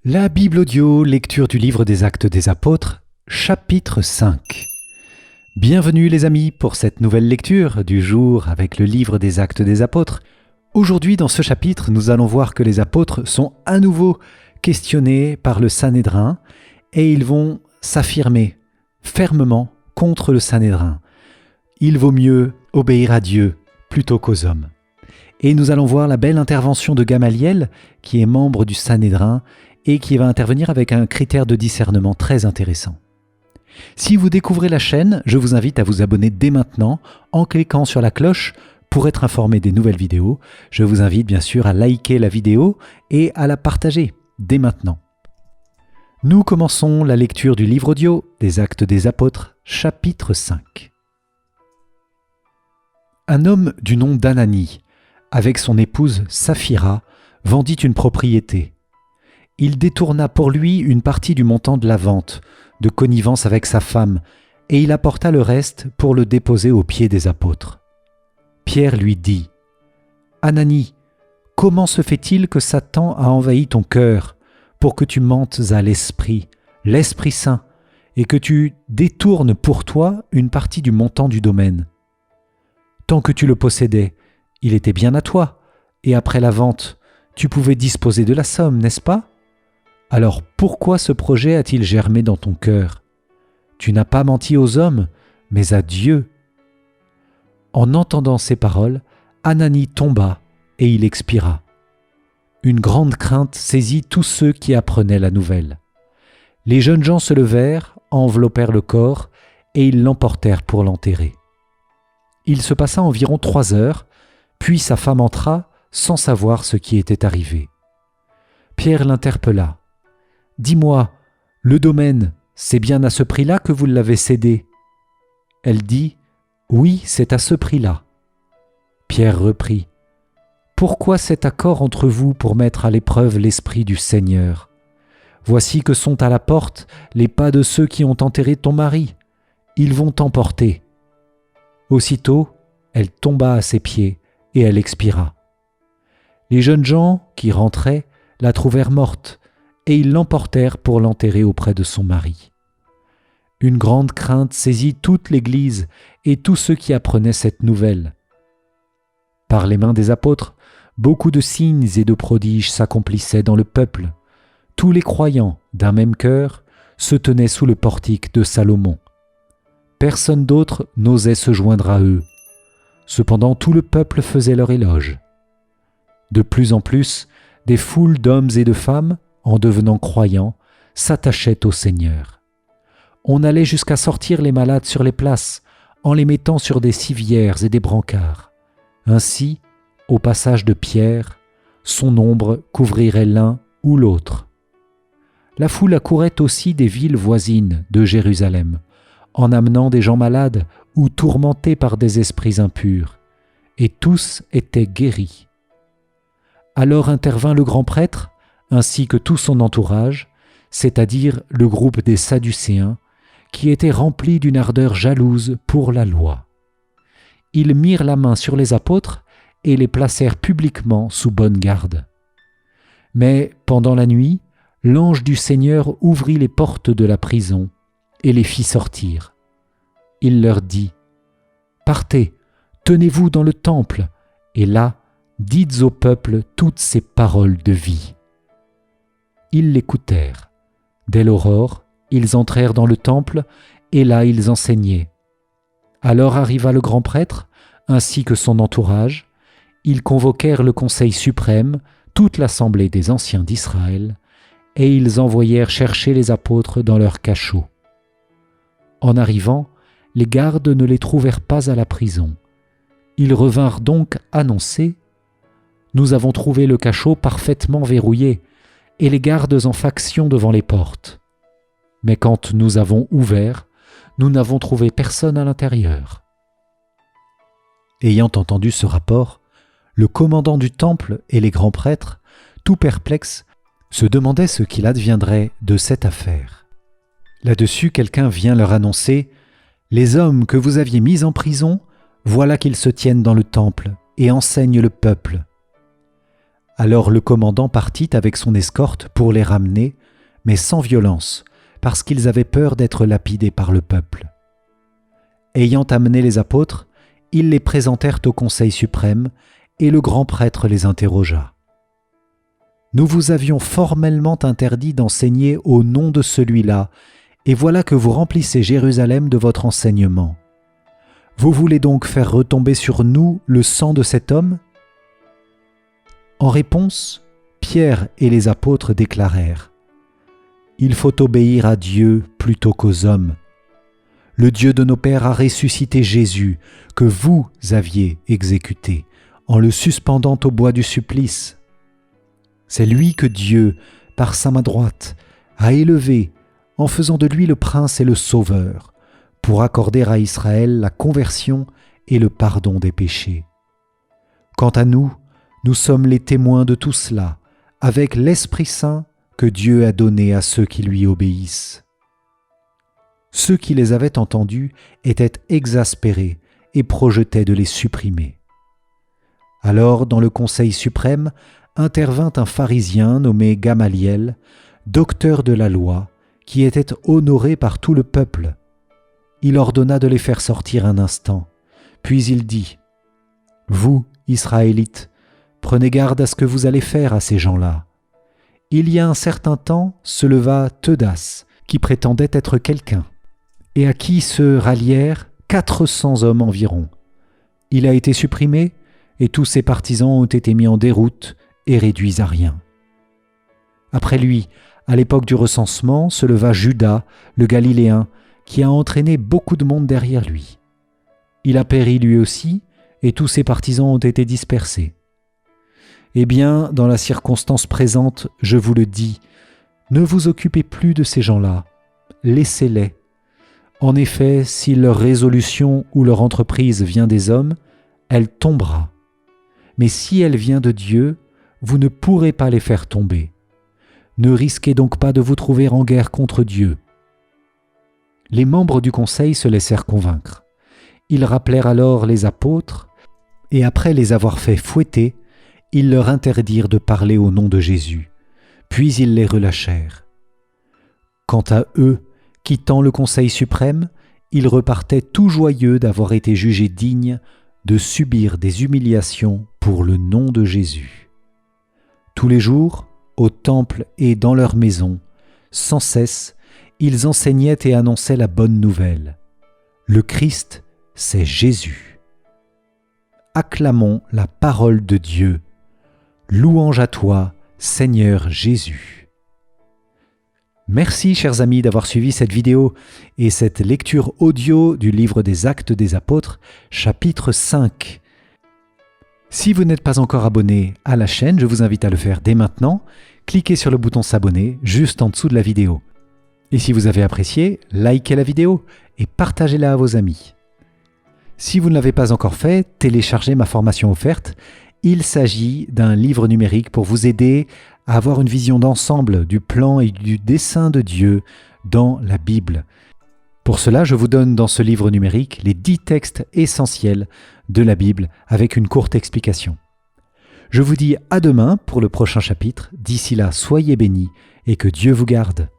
La Bible audio, lecture du livre des Actes des Apôtres, chapitre 5. Bienvenue les amis pour cette nouvelle lecture du jour avec le livre des Actes des Apôtres. Aujourd'hui dans ce chapitre, nous allons voir que les apôtres sont à nouveau questionnés par le Sanhédrin et ils vont s'affirmer fermement contre le Sanhédrin. Il vaut mieux obéir à Dieu plutôt qu'aux hommes. Et nous allons voir la belle intervention de Gamaliel, qui est membre du Sanhédrin, et qui va intervenir avec un critère de discernement très intéressant. Si vous découvrez la chaîne, je vous invite à vous abonner dès maintenant en cliquant sur la cloche pour être informé des nouvelles vidéos. Je vous invite bien sûr à liker la vidéo et à la partager dès maintenant. Nous commençons la lecture du livre audio des Actes des Apôtres, chapitre 5. Un homme du nom d'Ananie, avec son épouse Saphira, vendit une propriété. Il détourna pour lui une partie du montant de la vente, de connivence avec sa femme, et il apporta le reste pour le déposer aux pieds des apôtres. Pierre lui dit : « Ananie, comment se fait-il que Satan a envahi ton cœur pour que tu mentes à l'Esprit Saint, et que tu détournes pour toi une partie du montant du domaine ? Tant que tu le possédais, il était bien à toi, et après la vente, tu pouvais disposer de la somme, n'est-ce pas ? Alors pourquoi ce projet a-t-il germé dans ton cœur ? Tu n'as pas menti aux hommes, mais à Dieu. » En entendant ces paroles, Ananie tomba et il expira. Une grande crainte saisit tous ceux qui apprenaient la nouvelle. Les jeunes gens se levèrent, enveloppèrent le corps et ils l'emportèrent pour l'enterrer. Il se passa environ 3 heures, puis sa femme entra sans savoir ce qui était arrivé. Pierre l'interpella. « Dis-moi, le domaine, c'est bien à ce prix-là que vous l'avez cédé ?» Elle dit : « Oui, c'est à ce prix-là. » Pierre reprit : « Pourquoi cet accord entre vous pour mettre à l'épreuve l'Esprit du Seigneur ? Voici que sont à la porte les pas de ceux qui ont enterré ton mari. Ils vont t'emporter. » Aussitôt, elle tomba à ses pieds et elle expira. Les jeunes gens qui rentraient la trouvèrent morte et ils l'emportèrent pour l'enterrer auprès de son mari. Une grande crainte saisit toute l'Église et tous ceux qui apprenaient cette nouvelle. Par les mains des apôtres, beaucoup de signes et de prodiges s'accomplissaient dans le peuple. Tous les croyants, d'un même cœur, se tenaient sous le portique de Salomon. Personne d'autre n'osait se joindre à eux. Cependant, tout le peuple faisait leur éloge. De plus en plus, des foules d'hommes et de femmes, en devenant croyants, s'attachaient au Seigneur. On allait jusqu'à sortir les malades sur les places, en les mettant sur des civières et des brancards. Ainsi, au passage de Pierre, son ombre couvrirait l'un ou l'autre. La foule accourait aussi des villes voisines de Jérusalem, en amenant des gens malades ou tourmentés par des esprits impurs, et tous étaient guéris. Alors intervint le grand prêtre, ainsi que tout son entourage, c'est-à-dire le groupe des Sadducéens, qui étaient remplis d'une ardeur jalouse pour la loi. Ils mirent la main sur les apôtres et les placèrent publiquement sous bonne garde. Mais pendant la nuit, l'ange du Seigneur ouvrit les portes de la prison et les fit sortir. Il leur dit : « Partez, tenez-vous dans le temple, et là, dites au peuple toutes ces paroles de vie. » Ils l'écoutèrent. Dès l'aurore, ils entrèrent dans le temple, et là ils enseignaient. Alors arriva le grand prêtre, ainsi que son entourage. Ils convoquèrent le conseil suprême, toute l'assemblée des anciens d'Israël, et ils envoyèrent chercher les apôtres dans leur cachot. En arrivant, les gardes ne les trouvèrent pas à la prison. Ils revinrent donc annoncer : « Nous avons trouvé le cachot parfaitement verrouillé, et les gardes en faction devant les portes. Mais quand nous avons ouvert, nous n'avons trouvé personne à l'intérieur. » Ayant entendu ce rapport, le commandant du temple et les grands prêtres, tout perplexes, se demandaient ce qu'il adviendrait de cette affaire. Là-dessus, quelqu'un vient leur annoncer : « Les hommes que vous aviez mis en prison, voilà qu'ils se tiennent dans le temple et enseignent le peuple. » Alors le commandant partit avec son escorte pour les ramener, mais sans violence, parce qu'ils avaient peur d'être lapidés par le peuple. Ayant amené les apôtres, ils les présentèrent au Conseil suprême, et le grand prêtre les interrogea. « Nous vous avions formellement interdit d'enseigner au nom de celui-là, et voilà que vous remplissez Jérusalem de votre enseignement. Vous voulez donc faire retomber sur nous le sang de cet homme ?» En réponse, Pierre et les apôtres déclarèrent : « Il faut obéir à Dieu plutôt qu'aux hommes. Le Dieu de nos pères a ressuscité Jésus, que vous aviez exécuté, en le suspendant au bois du supplice. C'est lui que Dieu, par sa main droite, a élevé, en faisant de lui le prince et le sauveur, pour accorder à Israël la conversion et le pardon des péchés. Quant à nous, nous sommes les témoins de tout cela, avec l'Esprit Saint que Dieu a donné à ceux qui lui obéissent. » Ceux qui les avaient entendus étaient exaspérés et projetaient de les supprimer. Alors, dans le Conseil suprême, intervint un pharisien nommé Gamaliel, docteur de la loi, qui était honoré par tout le peuple. Il ordonna de les faire sortir un instant, puis il dit : « Vous, Israélites, prenez garde à ce que vous allez faire à ces gens-là. Il y a un certain temps se leva Teudas, qui prétendait être quelqu'un, et à qui se rallièrent 400 hommes environ. Il a été supprimé, et tous ses partisans ont été mis en déroute et réduits à rien. Après lui, à l'époque du recensement, se leva Judas, le Galiléen, qui a entraîné beaucoup de monde derrière lui. Il a péri lui aussi, et tous ses partisans ont été dispersés. Eh bien, dans la circonstance présente, je vous le dis, ne vous occupez plus de ces gens-là, laissez-les. En effet, si leur résolution ou leur entreprise vient des hommes, elle tombera. Mais si elle vient de Dieu, vous ne pourrez pas les faire tomber. Ne risquez donc pas de vous trouver en guerre contre Dieu. » Les membres du conseil se laissèrent convaincre. Ils rappelèrent alors les apôtres, et après les avoir fait fouetter, ils leur interdirent de parler au nom de Jésus, puis ils les relâchèrent. Quant à eux, quittant le Conseil suprême, ils repartaient tout joyeux d'avoir été jugés dignes de subir des humiliations pour le nom de Jésus. Tous les jours, au temple et dans leur maison, sans cesse, ils enseignaient et annonçaient la bonne nouvelle. Le Christ, c'est Jésus. Acclamons la parole de Dieu. Louange à toi, Seigneur Jésus. Merci, chers amis, d'avoir suivi cette vidéo et cette lecture audio du livre des Actes des Apôtres, chapitre 5. Si vous n'êtes pas encore abonné à la chaîne, je vous invite à le faire dès maintenant. Cliquez sur le bouton s'abonner juste en dessous de la vidéo. Et si vous avez apprécié, likez la vidéo et partagez-la à vos amis. Si vous ne l'avez pas encore fait, téléchargez ma formation offerte. Il s'agit d'un livre numérique pour vous aider à avoir une vision d'ensemble du plan et du dessein de Dieu dans la Bible. Pour cela, je vous donne dans ce livre numérique les 10 textes essentiels de la Bible avec une courte explication. Je vous dis à demain pour le prochain chapitre. D'ici là, soyez bénis et que Dieu vous garde.